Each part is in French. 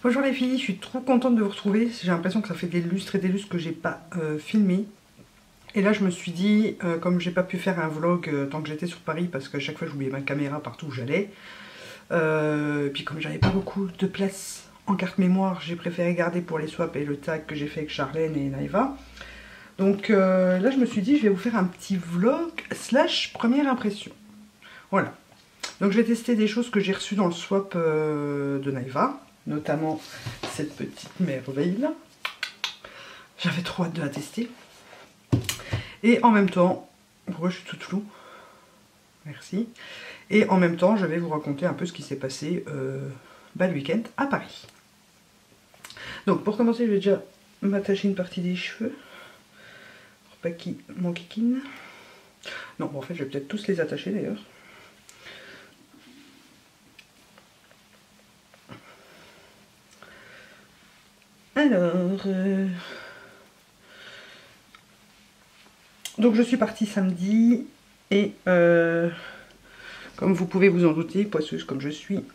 Bonjour les filles, je suis trop contente de vous retrouver. J'ai l'impression que ça fait des lustres et des lustres que j'ai pas filmé. Et là je me suis dit, comme j'ai pas pu faire un vlog tant que j'étais sur Paris, parce qu'à chaque fois j'oubliais ma caméra partout où j'allais, et puis comme j'avais pas beaucoup de place en carte mémoire, j'ai préféré garder pour les swaps et le tag que j'ai fait avec Charlène et Naïva. Donc là je me suis dit, je vais vous faire un petit vlog slash première impression. Voilà. Donc je vais tester des choses que j'ai reçues dans le swap de Naïva, notamment cette petite merveille là. J'avais trop hâte de la tester. Et en même temps, pourquoi je suis toute floue? Merci. Et en même temps, je vais vous raconter un peu ce qui s'est passé le week-end à Paris. Donc pour commencer, je vais déjà m'attacher une partie des cheveux. Pour pas qu'ils m'enquiquinent. Non, bon, en fait, je vais peut-être tous les attacher d'ailleurs. Alors, donc je suis partie samedi et comme vous pouvez vous en douter, poisseuse comme je suis,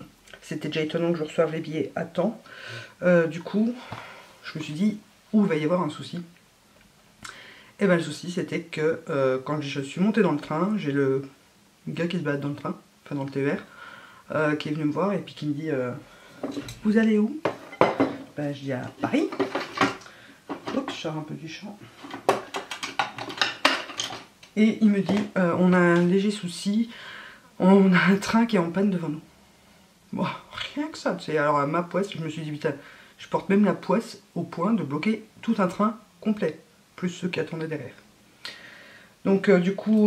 c'était déjà étonnant que je reçoive les billets à temps. Du coup, je me suis dit, où il va y avoir un souci? Et bien le souci c'était que quand je suis montée dans le train, j'ai le gars qui se balade dans le train, enfin dans le TER, qui est venu me voir et puis qui me dit vous allez où? Ben je dis à Paris. Oups, je sors un peu du champ. Et il me dit on a un léger souci, on a un train qui est en panne devant nous. Bon, rien que ça, tu sais. Alors ma poisse, je me suis dit putain, je porte même la poisse au point de bloquer tout un train complet, plus ceux qui attendaient derrière. Donc du coup,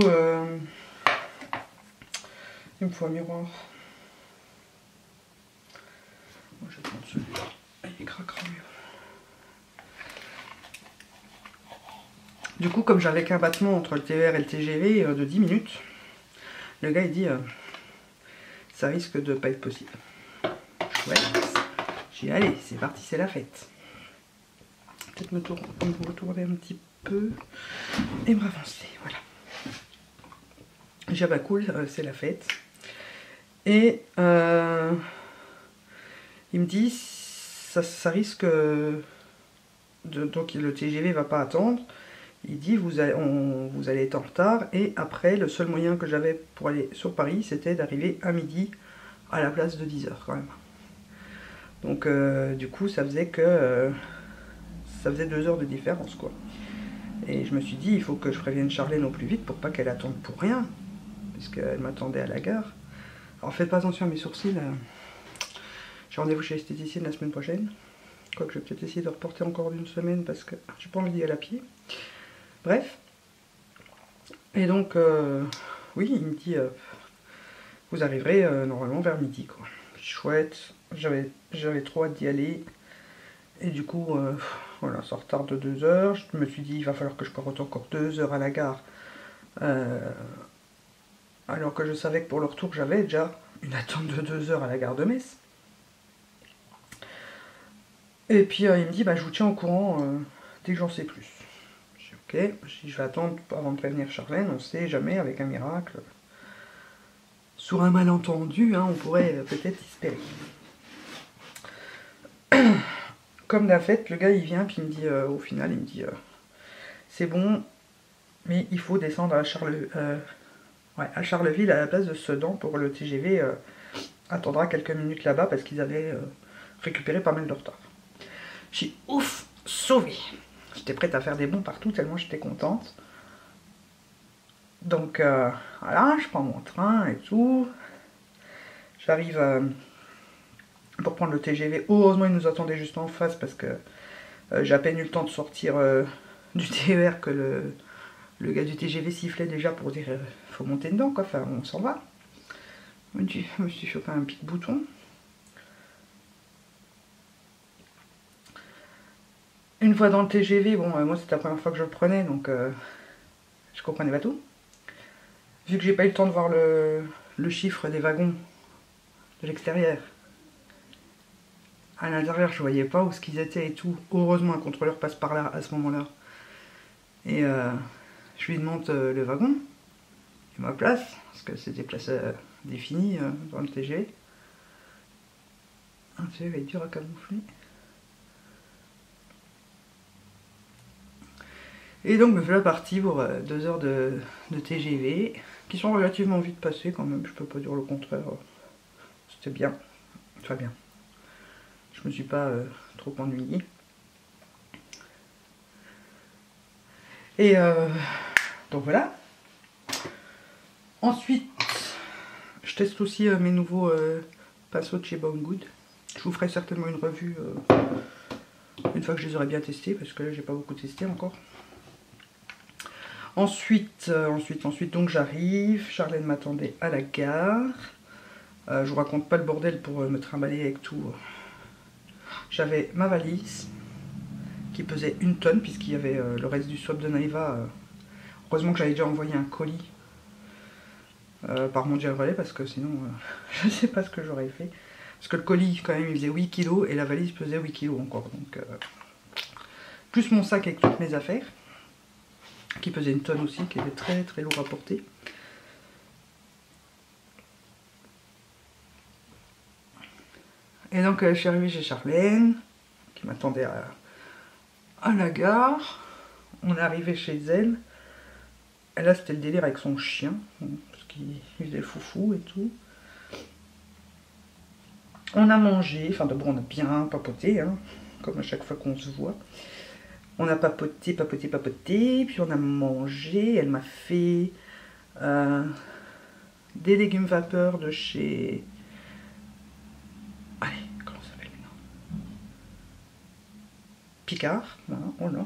il me faut un miroir. Moi je vais prendre celui-là, il craquera mieux. Du coup, comme j'avais qu'un battement entre le TER et le TGV de 10 minutes, le gars il dit ça risque de pas être possible. Chouette. J'ai dit allez, c'est parti, c'est la fête. Peut-être me retourner un petit peu et me ravancer, voilà. J'ai bah cool, c'est la fête. Et il me dit ça risque donc le TGV va pas attendre. Il dit vous allez être en retard et après le seul moyen que j'avais pour aller sur Paris c'était d'arriver à midi à la place de 10h quand même. Donc du coup ça faisait que ça faisait 2 heures de différence quoi. Et je me suis dit il faut que je prévienne Charlène au plus vite pour pas qu'elle attende pour rien. Puisqu'elle m'attendait à la gare. Alors faites pas attention à mes sourcils. J'ai rendez-vous chez l'esthéticienne la semaine prochaine. Quoique je vais peut-être essayer de reporter encore d'une semaine parce que j'ai pas envie d'y aller à pied. Bref. Et donc, oui, il me dit, vous arriverez normalement vers midi, quoi. Chouette, j'avais trop hâte d'y aller. Et du coup, voilà, ça retarde de 2 heures. Je me suis dit, il va falloir que je parte encore 2 heures à la gare. Alors que je savais que pour le retour, j'avais déjà une attente de 2 heures à la gare de Metz. Et puis, il me dit, bah, je vous tiens au courant dès que j'en sais plus. Ok, je vais attendre avant de prévenir Charlène, on sait jamais, avec un miracle. Sur un malentendu, hein, on pourrait peut-être espérer. Comme d'un fait, le gars il vient, puis il me dit, au final, il me dit, c'est bon, mais il faut descendre à à Charleville à la place de Sedan pour le TGV. Attendra quelques minutes là-bas parce qu'ils avaient récupéré pas mal de retard. J'ai ouf, sauvé. J'étais prête à faire des bonds partout tellement j'étais contente. Donc voilà, je prends mon train et tout. J'arrive pour prendre le TGV. Heureusement, ils nous attendaient juste en face parce que j'ai à peine eu le temps de sortir du TER que le gars du TGV sifflait déjà pour dire faut monter dedans, quoi. Enfin, on s'en va. Je me suis chopé un pic bouton. Une fois dans le TGV, bon, moi c'était la première fois que je le prenais, donc je comprenais pas tout. Vu que j'ai pas eu le temps de voir le chiffre des wagons de l'extérieur, à l'intérieur je voyais pas où ce qu'ils étaient et tout. Heureusement un contrôleur passe par là à ce moment-là. Et je lui demande le wagon et ma place, parce que c'était place définie dans le TGV. celui-là est dur à camoufler. Et donc me voilà partie pour 2 heures de TGV, qui sont relativement vite passées quand même, je peux pas dire le contraire. C'était bien, très bien. Je me suis pas trop ennuyée. Et donc voilà. Ensuite, je teste aussi mes nouveaux pinceaux de chez Banggood. Je vous ferai certainement une revue une fois que je les aurai bien testés, parce que là j'ai pas beaucoup testé encore. Ensuite, donc j'arrive, Charlène m'attendait à la gare. Je vous raconte pas le bordel pour me trimballer avec tout. J'avais ma valise qui pesait 1 tonne, puisqu'il y avait le reste du swap de Naïva. Heureusement que j'avais déjà envoyé un colis par Mondial Relais, parce que sinon je sais pas ce que j'aurais fait. Parce que le colis quand même il faisait 8 kg et la valise pesait 8 kg encore. Donc, plus mon sac avec toutes mes affaires, qui pesait 1 tonne aussi, qui était très très lourd à porter. Et donc je suis arrivée chez Charlène, qui m'attendait à la gare. On est arrivé chez elle. Et là c'était le délire avec son chien, parce qu'il faisait foufou et tout. On a mangé, enfin d'abord on a bien papoté, hein, comme à chaque fois qu'on se voit. On a papoté, puis on a mangé. Elle m'a fait des légumes vapeur de chez... Allez, comment ça s'appelle maintenant? Picard, voilà.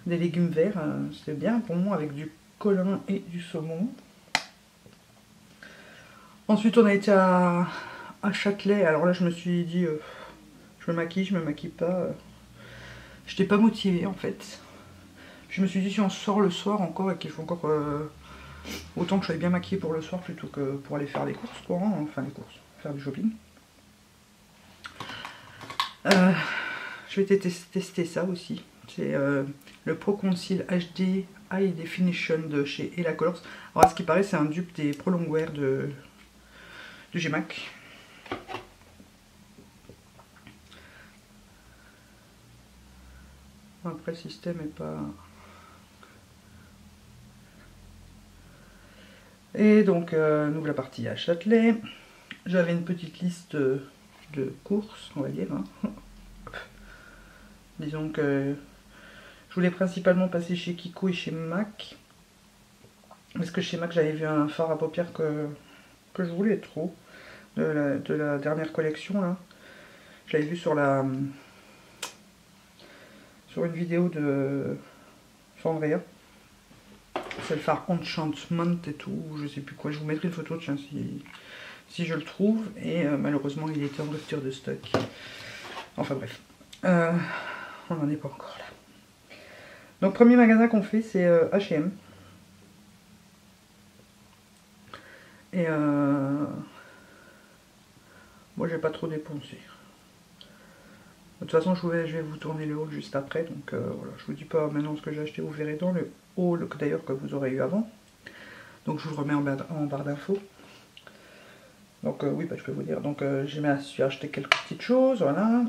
Des légumes verts, c'est bien pour moi, avec du colin et du saumon. Ensuite on a été à Châtelet. Alors là je me suis dit, je me maquille pas. J'étais pas motivée en fait. Je me suis dit si on sort le soir encore et qu'il faut encore autant que je sois bien maquillée pour le soir plutôt que pour aller faire les courses quoi, hein, enfin les courses, faire du shopping. Je vais tester ça aussi. C'est le Pro Conceal HD High Definition de chez Ella Colors. Alors à ce qui paraît c'est un dupe des Pro Longwear de G-Mac. Après le système est pas... Et donc nous voilà partis à Châtelet. J'avais une petite liste de courses, on va dire. Hein. Disons que je voulais principalement passer chez Kiko et chez MAC. Parce que chez MAC j'avais vu un fard à paupières que je voulais trop. De la dernière collection là. Je l'avais vu sur une vidéo de Sandrea. C'est le phare Enchantment et tout, je sais plus quoi. Je vous mettrai une photo, tiens, si je le trouve. Et malheureusement, il était en rupture de stock. Enfin bref, on n'en est pas encore là. Donc premier magasin qu'on fait, c'est H&M. Et moi, j'ai pas trop dépensé. De toute façon, je vais vous tourner le haul juste après. Donc voilà, je vous dis pas maintenant ce que j'ai acheté, vous verrez dans le haul d'ailleurs que vous aurez eu avant. Donc je vous le remets en barre d'infos. Donc oui, bah, je peux vous dire. Donc j'ai acheté quelques petites choses, voilà.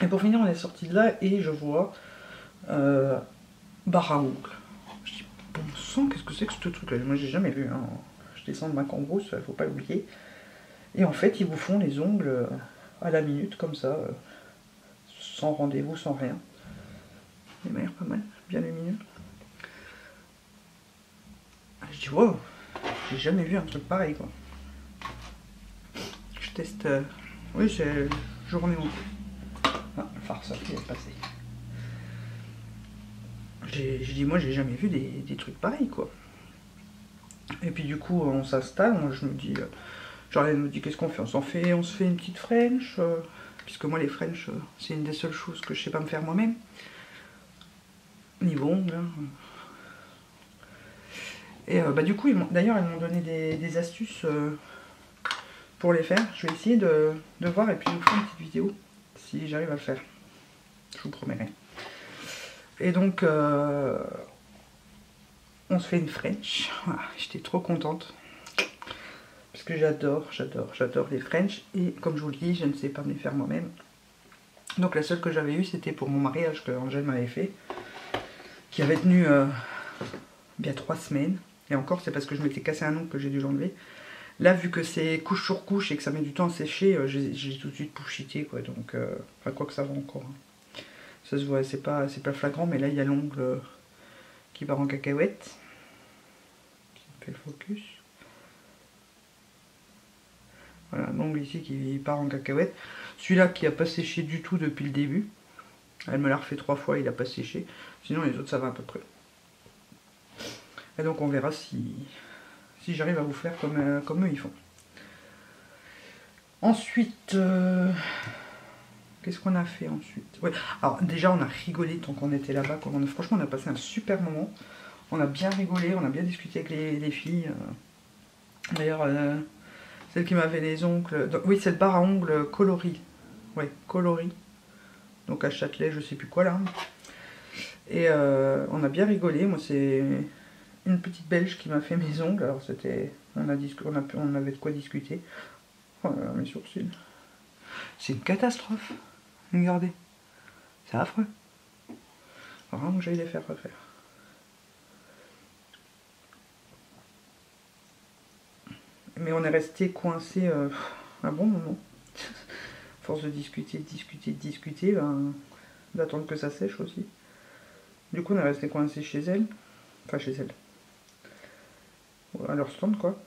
Et pour finir, on est sorti de là et je vois barre à ongles. Je dis, bon sang, qu'est-ce que c'est que ce truc-là? Moi, j'ai jamais vu. Hein. Je descends de ma cambrousse, faut pas l'oublier. Et en fait, ils vous font les ongles à la minute, comme ça, sans rendez-vous, sans rien. Les manières pas mal, bien lumineux. Je dis, wow, j'ai jamais vu un truc pareil, quoi. Je teste. Oui, c'est journée monté. Ah, le phare sorti est passé. J'ai dit, moi, j'ai jamais vu des trucs pareils, quoi. Et puis, du coup, on s'installe. Moi, je me dis. Charlène me dit, qu'est-ce qu'on fait? On se fait une petite French. Puisque moi, les French, c'est une des seules choses que je sais pas me faire moi-même. Niveau ongles. Hein. Et bah, du coup, d'ailleurs, ils m'ont donné des astuces pour les faire. Je vais essayer de voir et puis je vous ferai une petite vidéo si j'arrive à le faire. Je vous promets rien. Et donc, on se fait une French. Voilà, j'étais trop contente. Parce que j'adore les French. Et comme je vous le dis, je ne sais pas me les faire moi-même. Donc la seule que j'avais eue, c'était pour mon mariage que Angèle m'avait fait. Qui avait tenu bien 3 semaines. Et encore, c'est parce que je m'étais cassé un ongle que j'ai dû l'enlever. Là, vu que c'est couche sur couche et que ça met du temps à sécher, j'ai tout de suite pouchité, quoi. Donc, enfin, quoi que ça va encore. Hein. Ça se voit, c'est pas flagrant, mais là, il y a l'ongle qui part en cacahuète. Je fais le focus. Voilà, l'ongle ici qui part en cacahuète. Celui-là qui n'a pas séché du tout depuis le début. Elle me l'a refait 3 fois, il n'a pas séché. Sinon, les autres, ça va à peu près. Et donc, on verra si j'arrive à vous faire comme eux, ils font. Ensuite, qu'est-ce qu'on a fait ensuite? Ouais. Alors déjà on a rigolé tant qu'on était là-bas. Franchement on a passé un super moment. On a bien rigolé, on a bien discuté avec les filles. D'ailleurs celle qui m'avait les ongles... Oui, c'est le bar à ongles coloris. Ouais, coloris. Donc à Châtelet, je sais plus quoi là. Et on a bien rigolé. Moi c'est une petite Belge qui m'a fait mes ongles. Alors c'était... On avait de quoi discuter. Oh là là, mes sourcils. C'est une catastrophe. Regardez. C'est affreux. Alors vraiment, j'allais les faire refaire. Mais on est resté coincé un bon moment. À force de discuter, ben, d'attendre que ça sèche aussi. Du coup, on est resté coincé chez elle. Enfin, chez elle. À leur stand, quoi.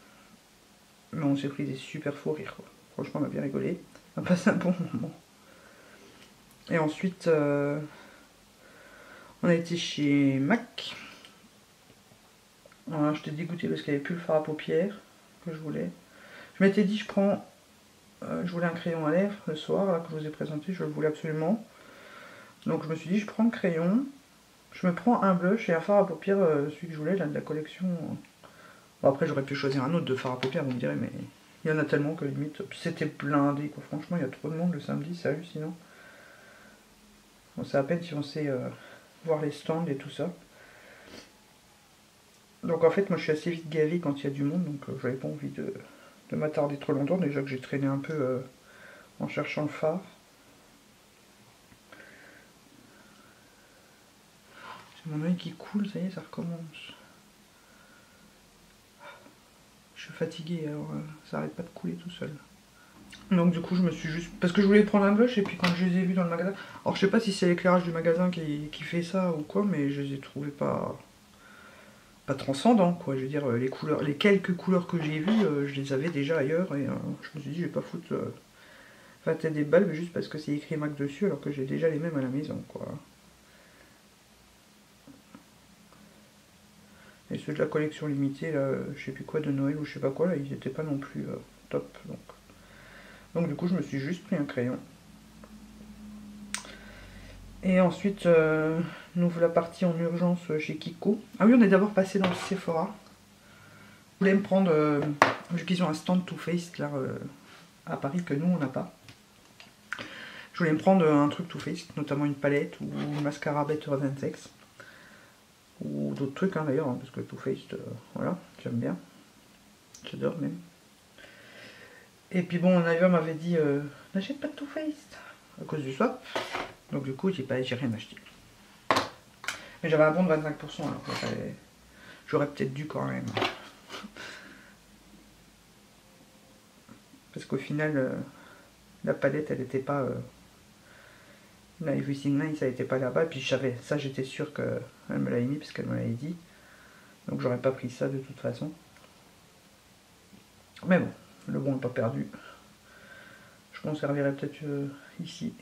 Mais on s'est pris des super faux rires, quoi. Franchement, on a bien rigolé. On a passé un bon moment. Et ensuite, on a été chez MAC. Voilà, j'étais dégoûtée parce qu'il n'y avait plus le fard à paupières que je voulais. Je m'étais dit, je voulais un crayon à lèvres le soir, là, que je vous ai présenté, je le voulais absolument. Donc je me suis dit, je prends le crayon, je me prends un blush et un fard à paupières, celui que je voulais, là, de la collection. Bon, après, j'aurais pu choisir un autre de fard à paupières, vous me direz, mais il y en a tellement que limite, c'était blindé, quoi. Franchement, il y a trop de monde le samedi, c'est hallucinant. Bon, c'est à peine si on sait voir les stands et tout ça. Donc en fait, moi je suis assez vite gavée quand il y a du monde, donc j'avais pas envie de m'attarder trop longtemps. Déjà que j'ai traîné un peu en cherchant le phare. C'est mon œil qui coule, ça y est, ça recommence. Je suis fatiguée, alors ça arrête pas de couler tout seul. Donc du coup, je me suis juste... Parce que je voulais prendre un blush, et puis quand je les ai vus dans le magasin... Alors je sais pas si c'est l'éclairage du magasin qui fait ça ou quoi, mais je les ai trouvés pas transcendants, quoi. Je veux dire, les couleurs, les quelques couleurs que j'ai vues, je les avais déjà ailleurs, et je me suis dit, je vais pas foutre la tête des balles juste parce que c'est écrit MAC dessus, alors que j'ai déjà les mêmes à la maison, quoi. Et ceux de la collection limitée, là, je sais plus quoi, de Noël ou je sais pas quoi, là, ils étaient pas non plus top, donc du coup, je me suis juste pris un crayon. Et ensuite, nous voilà partis en urgence chez Kiko. Ah oui, on est d'abord passé dans le Sephora. Je voulais me prendre, vu qu'ils ont un stand Too Faced là à Paris que nous on n'a pas. Je voulais me prendre un truc Too Faced, notamment une palette ou un mascara Better Than Sex. Ou d'autres trucs hein, d'ailleurs, hein, parce que Too Faced, voilà, j'aime bien. J'adore même. Et puis bon, Nadia m'avait dit, n'achète pas de Too Faced à cause du swap. Donc du coup, j'ai rien acheté. Mais j'avais un bon de 25%, alors j'aurais peut-être dû quand même. Parce qu'au final, la palette, elle n'était pas... la Everything Nice, elle n'était pas là-bas. Et puis ça, j'étais sûr qu'elle me l'avait mis, parce qu'elle me l'avait dit. Donc j'aurais pas pris ça de toute façon. Mais bon, le bon n'est pas perdu. Je m'en servirai peut-être ici.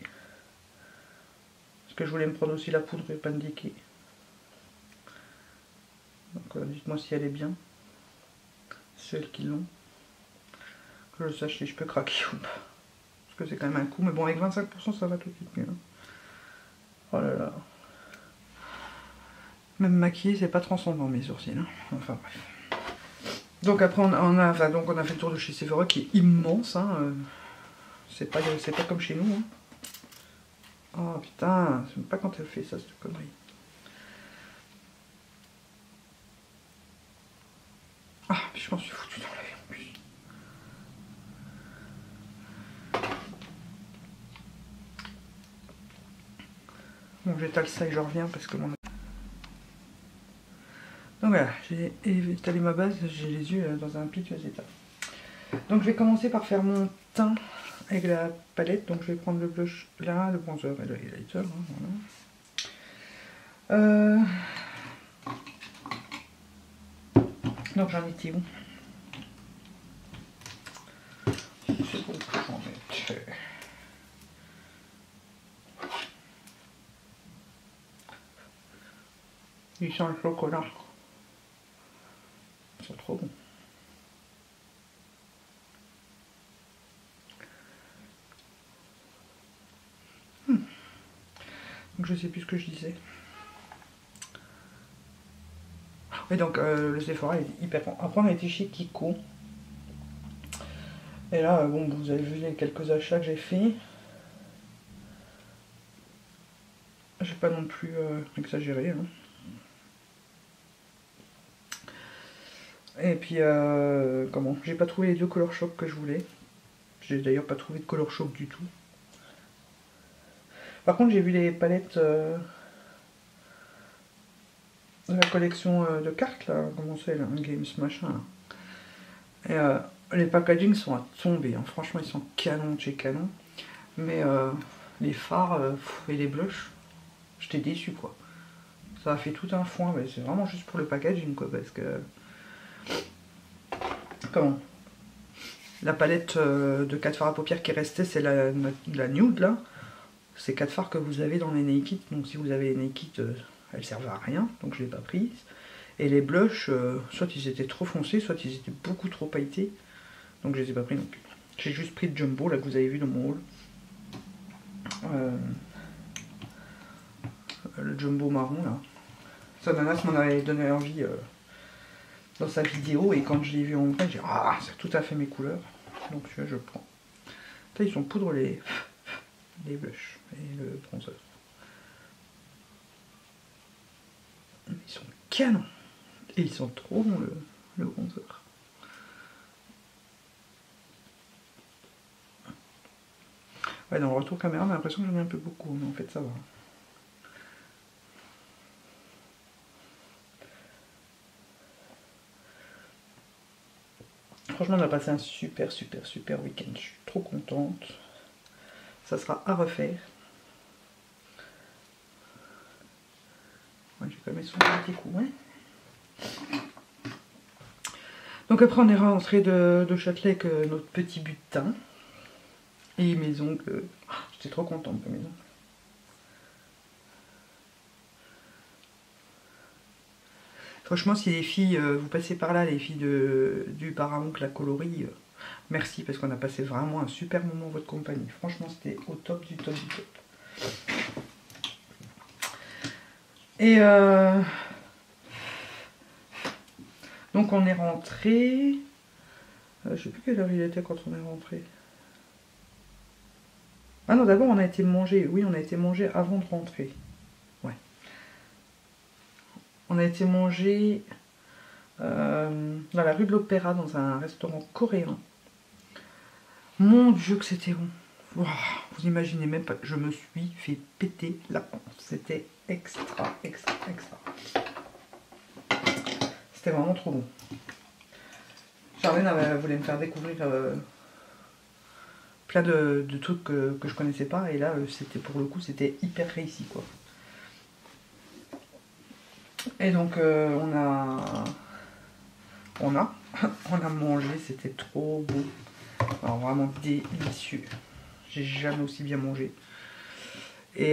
Parce que je voulais me prendre aussi la poudre pandiquée. Donc dites-moi si elle est bien. Celles qui l'ont. Que je sache si je peux craquer ou pas. Parce que c'est quand même un coup. Mais bon, avec 25%, ça va tout de suite mieux. Oh là là. Même maquillé, c'est pas transcendant mes sourcils. Hein. Enfin bref. Donc après, on a fait le tour de chez Sephora qui est immense. Hein. C'est pas comme chez nous. Hein. Oh putain, je sais même pas quand elle fait ça, cette connerie. Ah, puis je m'en suis foutu dans l'avion en plus. Bon, j'étale ça et je reviens parce que mon... Donc voilà, j'ai étalé ma base, j'ai les yeux dans un piteux état. Donc je vais commencer par faire mon teint avec la palette. Donc je vais prendre le blush là, le bronzer et le highlighter. Hein, voilà. Donc j'en étais où? C'est bon que j'en mette. Il sent le chocolat. C'est trop bon. Donc je sais plus ce que je disais. Et donc le Sephora est hyper bon. Après on a été chez Kiko. Et là, bon, vous avez vu les quelques achats que j'ai fait. J'ai pas non plus exagéré. Hein. Et puis, comment? J'ai pas trouvé les deux Color Shock que je voulais. J'ai d'ailleurs pas trouvé de Color Shock du tout. Par contre, j'ai vu les palettes de la collection de cartes, là. Comment c'est, là? Games machin. Là. Et les packaging sont à tomber. Hein. Franchement, ils sont canons chez canon. Mais les fards et les blushs, j'étais déçu, quoi. Ça a fait tout un foin. Mais c'est vraiment juste pour le packaging, quoi. Parce que... Comment? La palette de 4 fards à paupières qui restait, c'est la nude, là. C'est 4 fards que vous avez dans les Naked, donc si vous avez les Naked, elles servent à rien, donc je ne l'ai pas prise. Et les blushs, soit ils étaient trop foncés, soit ils étaient beaucoup trop pailletés, donc je les ai pas pris non plus. J'ai juste pris le Jumbo, là que vous avez vu dans mon haul. Le Jumbo marron, là. Sananas m'en avait donné envie dans sa vidéo, et quand je l'ai vu en vrai, j'ai dit, ah, c'est tout à fait mes couleurs. Donc celui-là, je prends. Là, ils sont poudre les blushs et le bronzer. Ils sont canons. Et ils sont trop bons le bronzer. Ouais, dans le retour caméra, j'ai l'impression que j'en ai un peu beaucoup, mais en fait ça va. Franchement, on a passé un super week-end. Je suis trop contente. Ça sera à refaire. Ouais, j'ai quand même son petit coup. Hein. Donc après, on est rentré de Châtelet avec notre petit butin. Et mes ongles. J'étais trop contente de mes ongles. Franchement, si les filles, vous passez par là, les filles du Paramoncle la coloris, merci parce qu'on a passé vraiment un super moment en votre compagnie. Franchement, c'était au top du top du top. Et donc on est rentré. Je sais plus quelle heure il était quand on est rentré. Ah non, d'abord on a été manger. Oui, on a été manger avant de rentrer. Ouais. On a été manger dans la rue de l'Opéra dans un restaurant coréen. Mon Dieu que c'était bon. Wow, vous imaginez même pas, je me suis fait péter la panse. C'était extra. C'était vraiment trop bon. Charlène voulait me faire découvrir plein de trucs que je connaissais pas. Et là, c'était pour le coup, c'était hyper réussi, quoi. Et donc, on a mangé, c'était trop beau. Alors vraiment délicieux. J'ai jamais aussi bien mangé. Et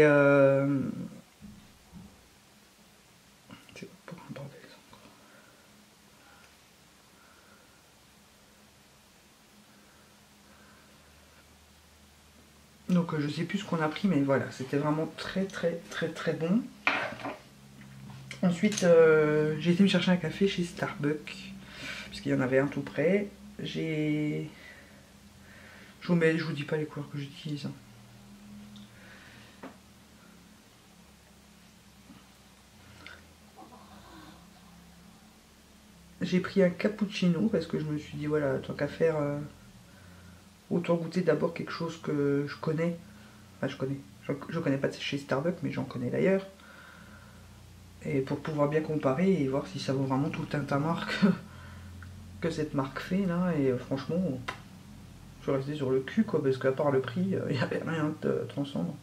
c'est pas un bordel ça encore. Donc je sais plus ce qu'on a pris, mais voilà, c'était vraiment très bon. Ensuite, j'ai été me chercher un café chez Starbucks, puisqu'il y en avait un tout près. Je vous dis pas les couleurs que j'utilise. J'ai pris un cappuccino parce que je me suis dit voilà, tant qu'à faire, autant goûter d'abord quelque chose que je connais Enfin, je connais pas de chez Starbucks, mais j'en connais d'ailleurs. Et pour pouvoir bien comparer et voir si ça vaut vraiment tout le tintamarre que cette marque fait là. Et franchement, je suis resté sur le cul quoi, parce qu'à part le prix, il n'y avait rien de transcendant.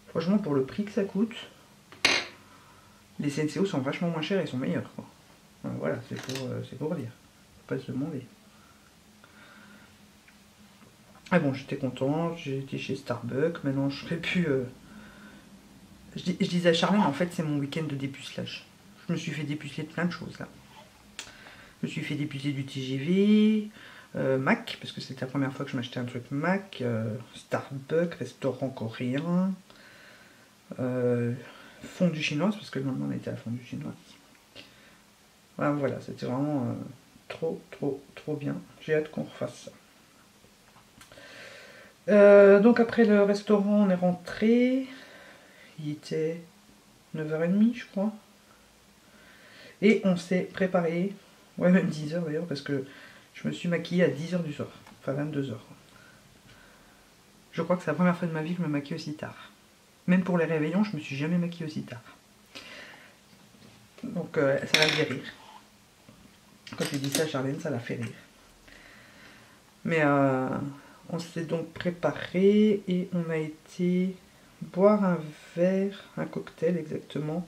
Franchement, pour le prix que ça coûte, les Senseo sont vachement moins chers et sont meilleurs quoi. Voilà, c'est pour dire. Faut pas se demander. Ah bon, j'étais content, j'ai été chez Starbucks, maintenant je ferai plus. Je disais à Charlène, en fait, c'est mon week-end de dépucelage. Je me suis fait dépuceler de plein de choses là. Je me suis fait dépuceler du TGV, Mac, parce que c'était la première fois que je m'achetais un truc Mac, Starbucks, restaurant coréen, fondue chinoise, parce que le lendemain on était à la fondue chinoise. Voilà, c'était vraiment trop bien. J'ai hâte qu'on refasse ça. Donc après le restaurant, on est rentré. Il était 9h30, je crois. Et on s'est préparé, ouais, même 10h d'ailleurs, parce que je me suis maquillée à 10h du soir, enfin 22h. Je crois que c'est la première fois de ma vie que je me maquille aussi tard. Même pour les réveillons, je me suis jamais maquillée aussi tard. Donc ça la fait rire. Quand tu dis ça à Charlène, ça la fait rire. Mais on s'est donc préparé et on a été boire un verre, un cocktail exactement.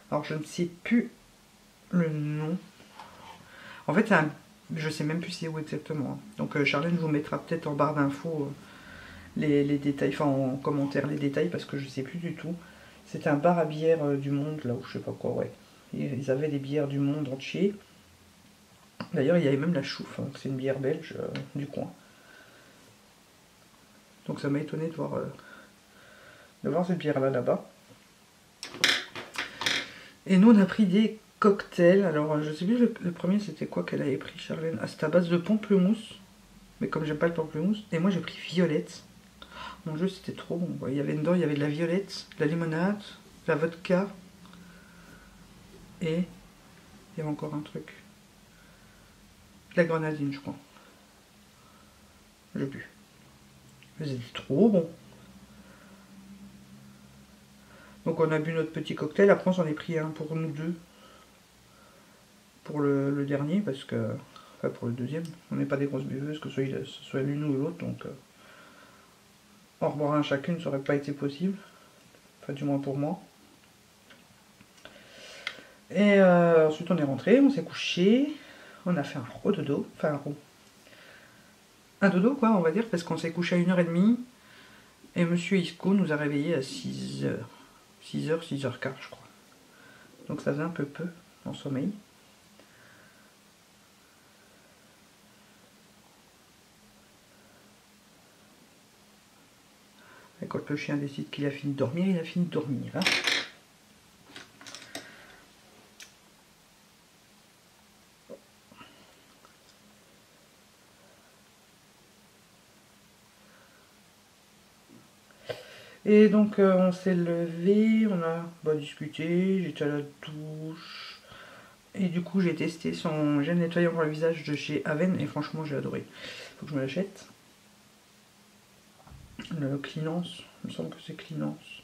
Alors je ne sais plus le nom. En fait, je sais même plus c'est où exactement. Donc Charlène vous mettra peut-être en barre d'infos les détails, enfin en commentaire les détails parce que je sais plus du tout. C'était un bar à bière du monde, là où je sais pas quoi, ouais. Ils avaient des bières du monde entier. D'ailleurs, il y avait même la Chouffe, hein, c'est une bière belge du coin. Donc ça m'a étonné de voir cette bière là-bas. Et nous, on a pris des cocktails. Alors, je sais plus, le premier, c'était quoi qu'elle avait pris, Charlène? Ah, c'était à base de pamplemousse. Mais comme j'aime pas le pamplemousse. Et moi, j'ai pris violette. Mon jeu, c'était trop bon. Il y avait dedans, il y avait de la violette, de la limonade, de la vodka. Et il y avait encore un truc. De la grenadine, je crois. J'ai bu. Mais c'était trop bon. Donc on a bu notre petit cocktail. Après, on s'en est pris un pour nous deux. Pour le dernier, parce que... Enfin, pour le deuxième. On n'est pas des grosses buveuses, que ce soit l'une ou l'autre. Donc en reboire un chacune, ça aurait pas été possible. Enfin, du moins pour moi. Et ensuite, on est rentré, on s'est couché. On a fait un gros dodo. Enfin, un dodo, quoi, on va dire, parce qu'on s'est couché à 1h30. Et Monsieur Isco nous a réveillés à 6h. 6h, 6h15, je crois. Donc ça faisait un peu en sommeil. Et quand le chien décide qu'il a fini de dormir, il a fini de dormir. Hein. Et donc on s'est levé, on a discuté, j'étais à la douche. Et du coup j'ai testé son gel nettoyant pour le visage de chez Aven et franchement j'ai adoré. Faut que je me l'achète. Le Cleanance, il me semble que c'est Cleanance.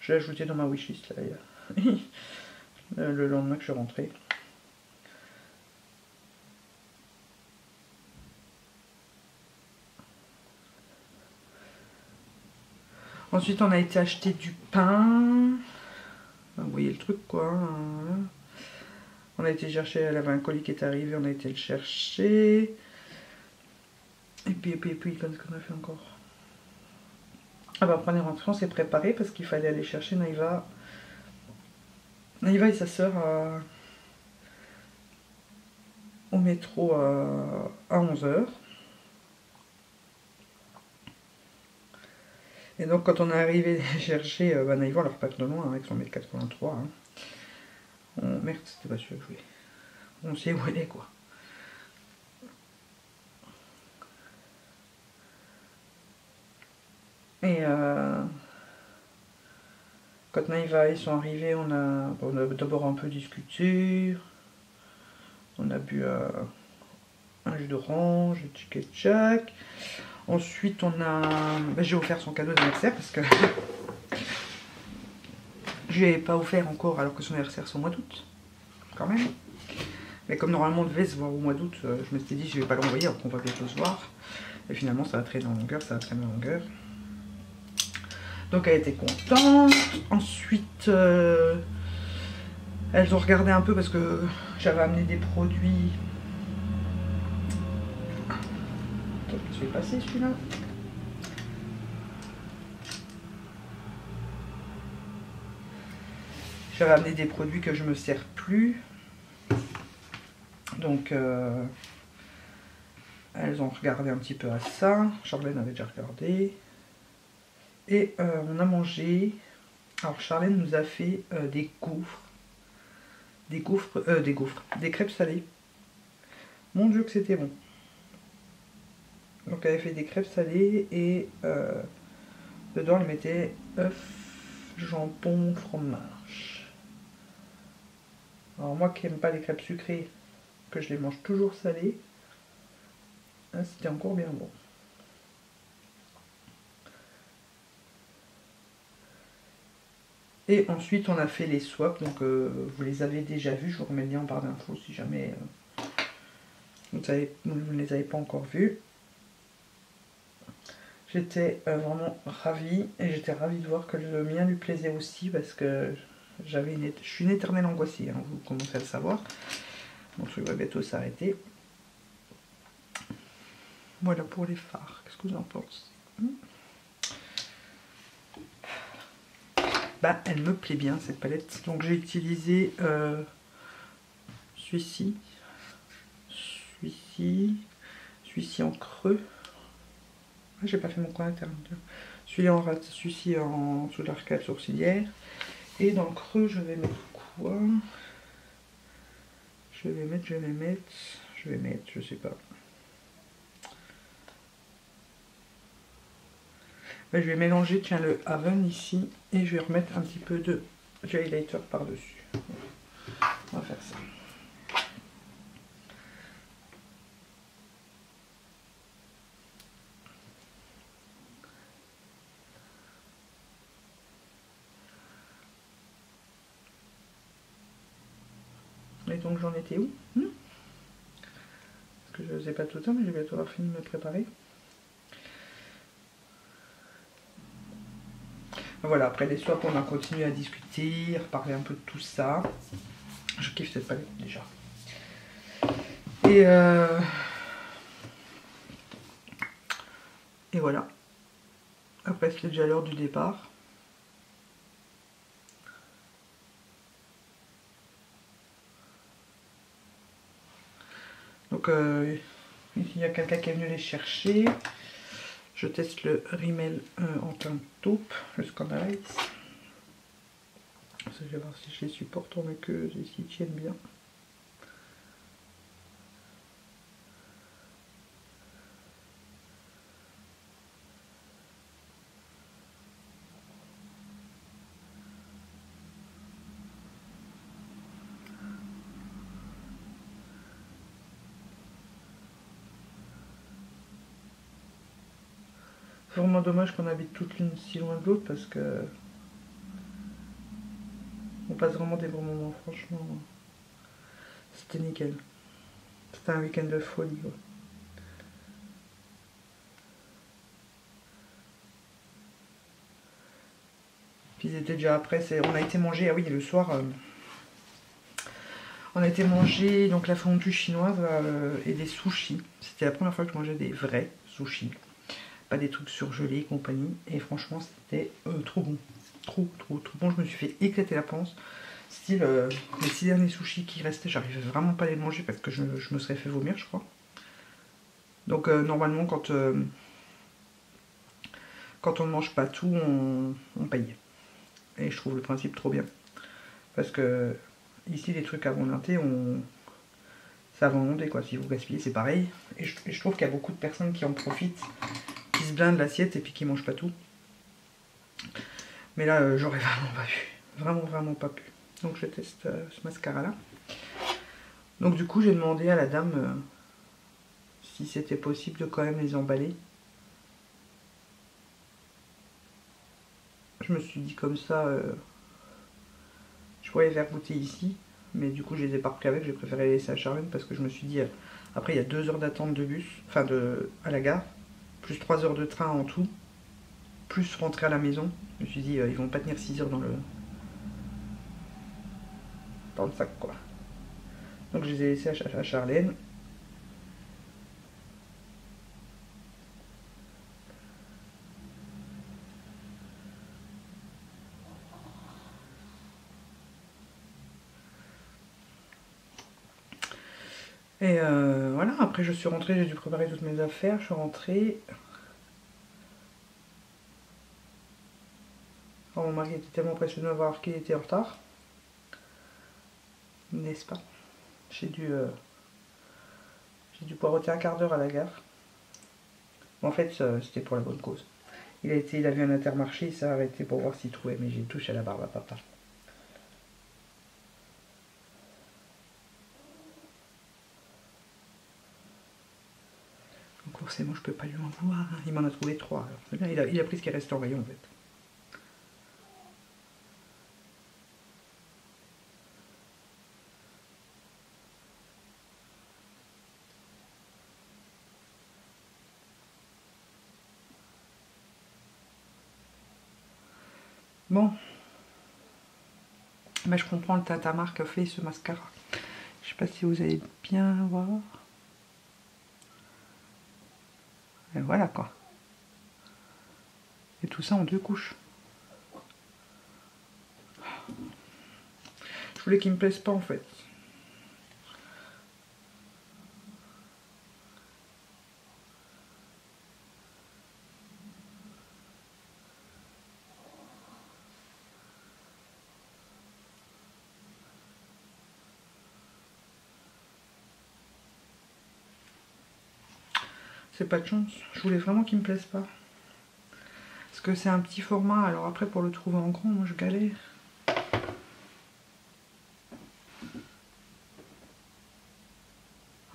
Je l'ai ajouté dans ma wishlist là d'ailleurs. Le lendemain que je suis rentré. Ensuite on a été acheter du pain. Vous voyez le truc quoi. On a été chercher, elle avait un colis qui est arrivé, on a été le chercher. Et puis qu'est-ce qu'on a fait encore? Ah bah après on est rentré, on s'est préparé parce qu'il fallait aller chercher Naïva. Naïva et sa soeur au métro à 11h. Et donc quand on est arrivé chercher Naïva, on leur pas de loin avec son 1m83. Hein. Merde, c'était pas celui que je voulais. On sait où elle est quoi. Et quand Naïva et ils sont arrivés, on a d'abord un peu discuté. On a bu un jus d'orange, du tchak. Ensuite, on a... Bah, j'ai offert son cadeau d'anniversaire parce que je lui avais pas offert encore alors que son anniversaire c'est au mois d'août. Quand même. Mais comme normalement on devait se voir au mois d'août, je me suis dit je vais pas l'envoyer alors qu'on va bientôt se voir. Et finalement ça va traîner en longueur, ça va traîner en longueur. Donc elle était contente. Ensuite, elles ont regardé un peu parce que j'avais amené des produits. Attends, je vais passer celui-là. J'avais amené des produits que je me sers plus. Donc elles ont regardé un petit peu à ça. Charlène avait déjà regardé. Et on a mangé. Alors Charlène nous a fait des gaufres. Des crêpes salées. Mon Dieu que c'était bon. Donc elle avait fait des crêpes salées et dedans elle mettait œufs, jambon, fromage. Alors moi qui n'aime pas les crêpes sucrées, que je les mange toujours salées, hein, c'était encore bien bon. Et ensuite on a fait les swaps, donc vous les avez déjà vus, je vous remets le lien en barre d'infos si jamais vous ne les avez pas encore vus. J'étais vraiment ravie et j'étais ravie de voir que le mien lui plaisait aussi parce que je suis une éternelle angoissée, hein, vous commencez à le savoir. Mon truc va bientôt s'arrêter. Voilà pour les fards, qu'est-ce que vous en pensez? Bah elle me plaît bien cette palette, donc j'ai utilisé celui-ci en creux. Ah, j'ai pas fait mon coin interne. Celui-ci en sous l'arcade sourcilière. Et dans le creux je vais mettre quoi? Je vais mettre, je sais pas. Ben, je vais mélanger, tiens, le Haven ici, et je vais remettre un petit peu de highlighter par-dessus. On va faire ça. Et donc j'en étais où? Parce que je ne sais pas tout le temps, mais je vais bientôt avoir fini de me préparer. Voilà, après les swaps, on a continué à discuter, à reparler un peu de tout ça. Je kiffe cette palette déjà. Et voilà. Après, c'est déjà l'heure du départ. Donc, ici, il y a quelqu'un qui est venu les chercher. Je teste le Rimmel en teinte taupe, le Scandalize. Je vais voir si je les supporte en muqueuse et s'ils tiennent bien. C'est vraiment dommage qu'on habite toutes l'une si loin de l'autre parce que on passe vraiment des bons moments, franchement. C'était nickel. C'était un week-end de folie, quoi. Puis ils étaient déjà après, on a été manger, ah oui, le soir, on a été manger donc la fondue chinoise et des sushis. C'était la première fois que je mangeais des vrais sushis. Pas des trucs surgelés et compagnie. Et franchement, c'était trop bon. Trop bon. Je me suis fait éclater la panse. Style, les 6 derniers sushis qui restaient, j'arrivais vraiment pas à les manger parce que je me serais fait vomir, je crois. Donc, normalement, quand on ne mange pas tout, on paye. Et je trouve le principe trop bien. Parce que ici, les trucs à volonté, c'est à volonté, quoi. Si vous gaspillez, c'est pareil. Et je trouve qu'il y a beaucoup de personnes qui en profitent, qui se blindent l'assiette et puis qui mangent pas tout. Mais là, j'aurais vraiment pas pu. Vraiment pas pu. Donc je teste ce mascara là. Donc du coup j'ai demandé à la dame si c'était possible de quand même les emballer. Je me suis dit comme ça, je pourrais les faire goûter ici, mais du coup je les ai pas repris avec, j'ai préféré les laisser à Charlène parce que je me suis dit, après il y a 2 heures d'attente de bus, enfin à la gare, plus 3 heures de train en tout, plus rentrer à la maison. Je me suis dit, ils vont pas tenir 6 heures dans le sac quoi. Donc je les ai laissés à Charlène. Et voilà, après je suis rentrée, j'ai dû préparer toutes mes affaires, je suis rentrée. Oh, mon mari était tellement impressionné de voir qu'il était en retard. N'est-ce pas? J'ai dû poireauter un quart d'heure à la gare. En fait, c'était pour la bonne cause. Il a vu un Intermarché, il s'est arrêté pour voir s'il trouvait, mais j'ai touché à la barbe à papa. Donc forcément, je peux pas lui en vouloir. Hein. Il m'en a trouvé 3. Alors, c'est bien, il a pris ce qui est resté en rayon en fait. Bon. Bah, je comprends le Tintamarre qu'a fait ce mascara. Je sais pas si vous allez bien voir. Et voilà quoi. Et tout ça en 2 couches. Je voulais qu'il me plaise pas en fait. C'est pas de chance. Je voulais vraiment qu'il me plaise pas. Parce que c'est un petit format. Alors après, pour le trouver en grand, moi je galère. Ah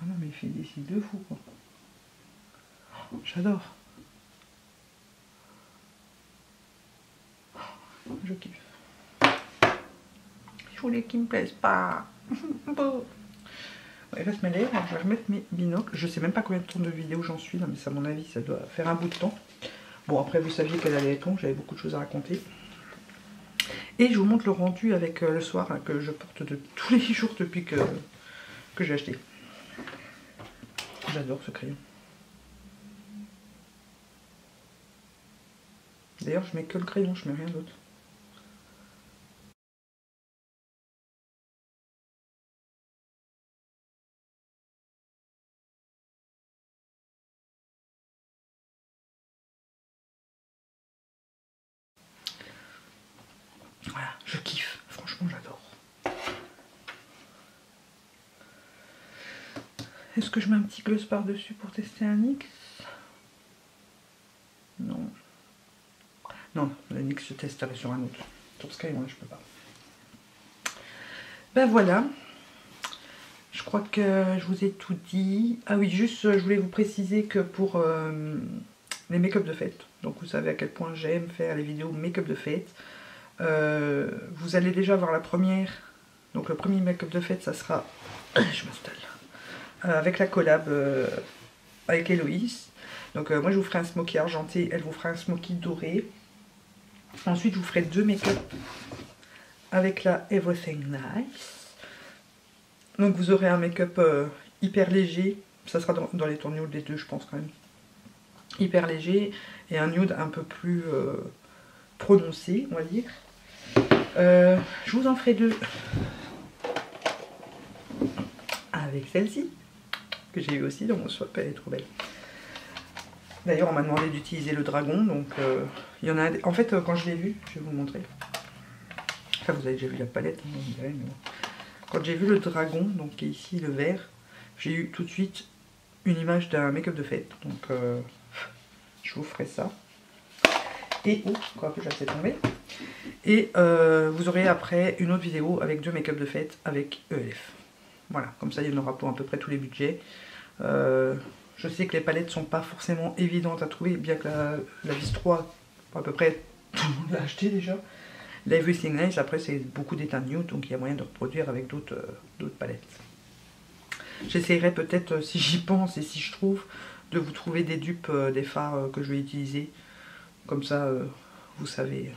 non, mais il fait des cils de fou quoi. Oh, j'adore. Je kiffe. Je voulais qu'il me plaise pas. Il reste mes lèvres, je vais remettre mes binocles. Je sais même pas combien de temps de vidéo j'en suis là, mais à mon avis ça doit faire un bout de temps. Bon après vous saviez qu'elle allait être longue, j'avais beaucoup de choses à raconter. Et je vous montre le rendu avec le soir hein, que je porte de tous les jours depuis que j'ai acheté. J'adore ce crayon. D'ailleurs je mets que le crayon, je mets rien d'autre. Voilà, je kiffe, franchement j'adore. Est-ce que je mets un petit gloss par-dessus pour tester un NYX? Non. Non, le NYX je testerai sur un autre. Sur Sky, moi je peux pas. Ben voilà. Je crois que je vous ai tout dit. Ah oui, juste je voulais vous préciser que pour les make-up de fête, donc vous savez à quel point j'aime faire les vidéos make-up de fête. Vous allez déjà voir la première. Donc le premier make-up de fête, ça sera... je m'installe. Avec la collab avec Héloïse. Donc moi je vous ferai un smoky argenté, elle vous fera un smoky doré. Ensuite je vous ferai 2 make-up avec la Everything Nice. Donc vous aurez un make-up hyper léger, ça sera dans les tons nude les deux je pense quand même. Hyper léger et un nude un peu plus prononcé on va dire. Je vous en ferai 2 avec celle-ci que j'ai eu aussi dans mon swap, elle est trop belle. D'ailleurs on m'a demandé d'utiliser le dragon donc il y en a en fait quand je l'ai vu, je vais vous le montrer. Enfin vous avez déjà vu la palette, hein, mais bon. Quand j'ai vu le dragon, donc qui est ici le vert, j'ai eu tout de suite une image d'un make-up de fête. Donc je vous ferai ça. Et oh, quoi que j'ai tombé. Et vous aurez après une autre vidéo avec 2 make-up de fête avec ELF. Voilà, comme ça il y en aura pour à peu près tous les budgets. Je sais que les palettes sont pas forcément évidentes à trouver, bien que la vis 3, à peu près tout le monde l'a acheté déjà. L'Everything Nice, après c'est beaucoup d'état nude, donc il y a moyen de reproduire avec d'autres palettes. J'essaierai peut-être, si j'y pense et si je trouve, de vous trouver des dupes des fards que je vais utiliser. Comme ça, vous savez.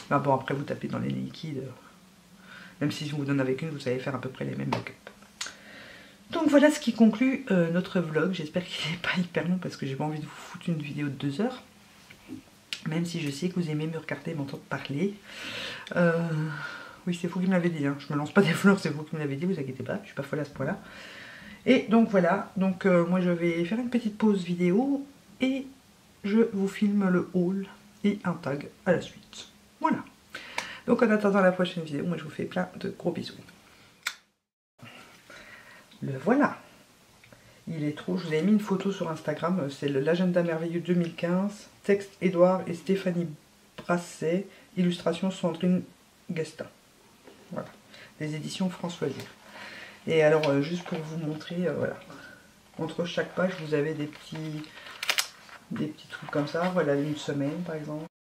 Bah bon, après vous tapez dans les liquides. Même si je vous donne avec une, vous savez faire à peu près les mêmes make-up. Donc voilà ce qui conclut notre vlog. J'espère qu'il n'est pas hyper long parce que j'ai pas envie de vous foutre une vidéo de 2 heures. Même si je sais que vous aimez me regarder et m'entendre parler. Oui, c'est vous qui me l'avez dit. Hein. Je me lance pas des fleurs, c'est vous qui me l'avez dit, vous inquiétez pas. Je suis pas folle à ce point-là. Et donc voilà. Donc moi je vais faire une petite pause vidéo. Et je vous filme le haul et un tag à la suite. Voilà. Donc en attendant la prochaine vidéo, moi je vous fais plein de gros bisous. Le voilà. Il est trop. Je vous ai mis une photo sur Instagram. C'est l'agenda merveilleux 2015. Texte Édouard et Stéphanie Brasset. Illustration Sandrine Gastin. Voilà. Les éditions François Lire. Et alors, juste pour vous montrer, voilà. Entre chaque page, vous avez des petits trucs comme ça. Voilà, une semaine par exemple.